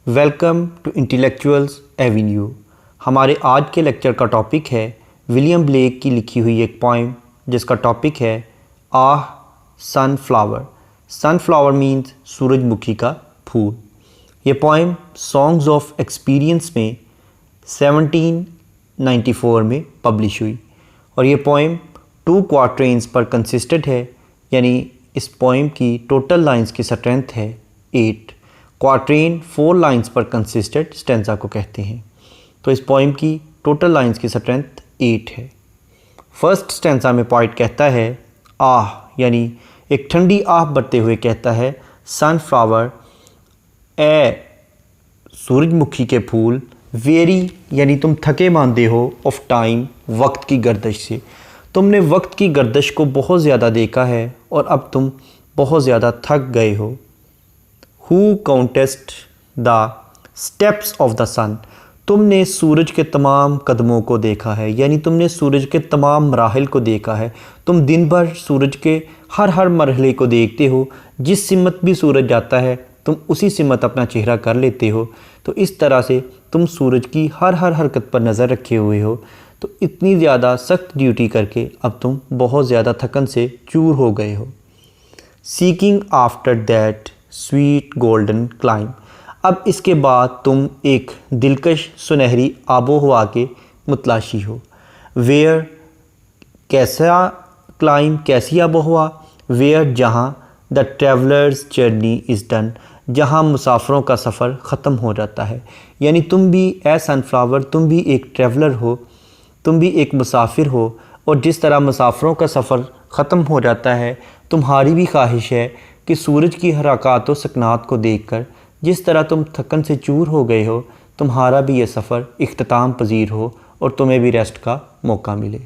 Welcome to intellectuals Avenue. हमारे आज के लेक्चर का टॉपिक है विलियम ब्लेक की लिखी हुई एक पोइम जिसका टॉपिक है आह सनफ्लावर। सनफ्लावर मीन्स सूरजमुखी का फूल। ये पोइम सॉन्ग्स ऑफ एक्सपीरियंस में 1794 में पब्लिश हुई और ये पोइम 2 क्वार्ट्रेन्स पर कंसिस्टेड है, यानी इस पोइम की टोटल लाइंस की स्ट्रेंथ है 8। क्वार्ट्रेन 4 लाइंस पर कंसिस्टेड स्टेंजा को कहते हैं। तो इस पोइम की टोटल लाइंस की स्ट्रेंथ 8 है। फर्स्ट स्टेंजा में पोइट कहता है आह, यानी एक ठंडी आह भरते हुए कहता है सनफ्लावर ए सूरजमुखी के फूल, वेरी यानी तुम थके मांदे हो ऑफ टाइम, वक्त की गर्दिश से। तुमने वक्त की गर्दिश को बहुत ज़्यादा देखा है और अब तुम बहुत ज़्यादा थक गए हो। Who countest the steps of the sun? तुमने सूरज के तमाम कदमों को देखा है, यानी तुमने सूरज के तमाम मराहिल को देखा है। तुम दिन भर सूरज के हर मरहले को देखते हो। जिस सिमत भी सूरज जाता है तुम उसी सिमत अपना चेहरा कर लेते हो। तो इस तरह से तुम सूरज की हर हरकत पर नज़र रखे हुए हो। तो इतनी ज़्यादा सख्त ड्यूटी करके अब तुम बहुत ज़्यादा थकन से चूर हो गए हो। Seeking after that sweet golden climb, अब इसके बाद तुम एक दिलकश सुनहरी आबो हवा के मुतलाशी हो। वेयर कैसा क्लाइम, कैसी आबो हवा, वेयर जहाँ the travellers journey is done, जहाँ मुसाफरों का सफ़र ख़त्म हो जाता है। यानी तुम भी ए सनफ्लावर, तुम भी एक ट्रैवलर हो, तुम भी एक मुसाफिर हो। और जिस तरह मुसाफरों का सफ़र ख़त्म हो जाता है, तुम्हारी भी ख्वाहिश है कि सूरज की हरकत व सकनात को देखकर जिस तरह तुम थकन से चूर हो गए हो, तुम्हारा भी ये सफ़र इख्तिताम पजीर हो और तुम्हें भी रेस्ट का मौका मिले।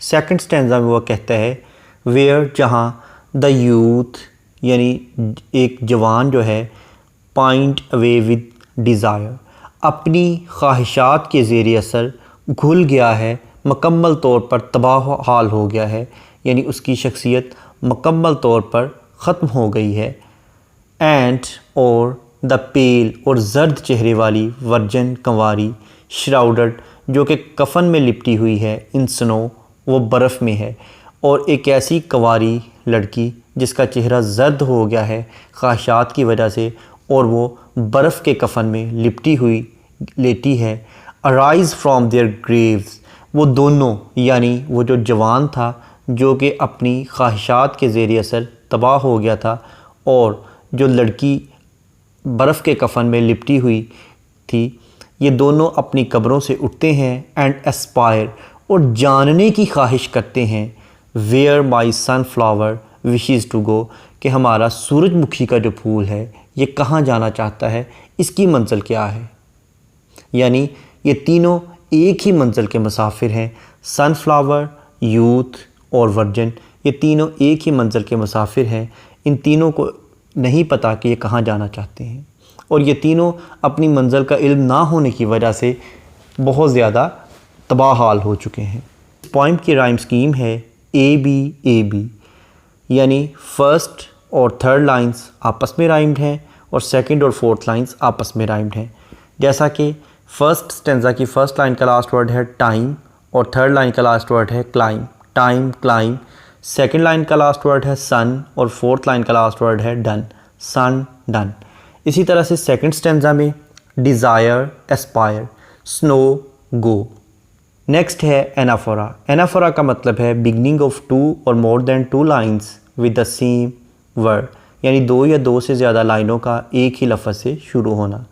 सेकंड स्टैंजा में वह कहता है वेयर जहाँ द यूथ, यानी एक जवान जो है, पॉइंट अवे विद डिज़ायर, अपनी ख्वाहिशात के ज़ेर असर घुल गया है, मुकम्मल तौर पर तबाह हाल हो गया है, यानी उसकी शख्सियत मुकम्मल तौर पर ख़त्म हो गई है। एंड और द पेल, और ज़र्द चेहरे वाली वर्जन कंवारी, श्राउडेड जो कि कफन में लिपटी हुई है, इन स्नो वो बर्फ़ में है। और एक ऐसी कंवारी लड़की जिसका चेहरा ज़र्द हो गया है ख्वाहिशात की वजह से और वो बर्फ़ के कफन में लिपटी हुई लेटी है। अराइज़ फ्रॉम देयर ग्रेव्स, वो दोनों यानी वो जो जवान था जो कि अपनी ख्वाहिशात के ज़ेर असर तबाह हो गया था और जो लड़की बर्फ़ के कफन में लिपटी हुई थी, ये दोनों अपनी कब्रों से उठते हैं। एंड एस्पायर, और जानने की ख्वाहिश करते हैं। Where my sunflower wishes to go, कि हमारा सूरजमुखी का जो फूल है ये कहाँ जाना चाहता है, इसकी मंजिल क्या है। यानी ये तीनों एक ही मंजिल के मुसाफिर हैं। सनफ्लावर, यूथ और वर्जन, ये तीनों एक ही मंजिल के मुसाफिर हैं। इन तीनों को नहीं पता कि ये कहाँ जाना चाहते हैं और ये तीनों अपनी मंजिल का इल्म ना होने की वजह से बहुत ज़्यादा तबाह हाल हो चुके हैं। इस पोइम की राइम स्कीम है ए बी, यानी फर्स्ट और थर्ड लाइंस आपस में राइम्ड हैं और सेकंड और फोर्थ लाइंस आपस में राइम्ड हैं। जैसा कि फर्स्ट स्टेंजा की फर्स्ट लाइन का लास्ट वर्ड है टाइम और थर्ड लाइन का लास्ट वर्ड है climb, time climb. Second line का लास्ट वर्ड है सन और फोर्थ लाइन का लास्ट वर्ड है डन, सन डन। इसी तरह से सेकंड स्टेंजा में डिज़ायर, एस्पायर, स्नो, गो। नेक्स्ट है एनाफोरा। एनाफोरा का मतलब है बिगनिंग ऑफ 2 और more than 2 lines with the same word, यानी 2 या 2 से ज़्यादा लाइनों का एक ही लफ्ज़ से शुरू होना।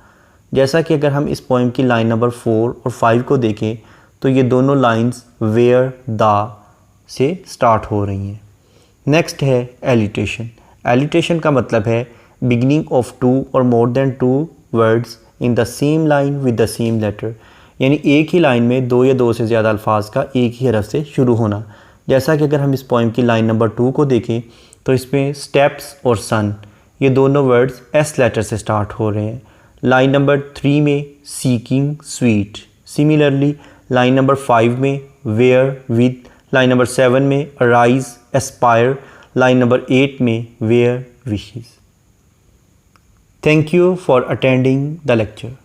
जैसा कि अगर हम इस पोइम की लाइन नंबर 4 और 5 को देखें तो ये दोनों लाइंस वेयर द से स्टार्ट हो रही हैं। नेक्स्ट है एलिटेशन। एलिटेशन का मतलब है बिगनिंग ऑफ 2 और more than 2 words in the same line with the same letter, यानी एक ही लाइन में 2 या 2 से ज़्यादा अल्फाज का एक ही हरफ से शुरू होना। जैसा कि अगर हम इस पोइम की लाइन नंबर 2 को देखें तो इसमें स्टेप्स और सन, ये दोनों वर्ड्स एस लेटर से स्टार्ट हो रहे हैं। लाइन नंबर 3 में seeking sweet, similarly line number 5 में वेयर विद, लाइन नंबर 7 में अराइज, एस्पायर, लाइन नंबर 8 में where wishes. Thank you for attending the lecture.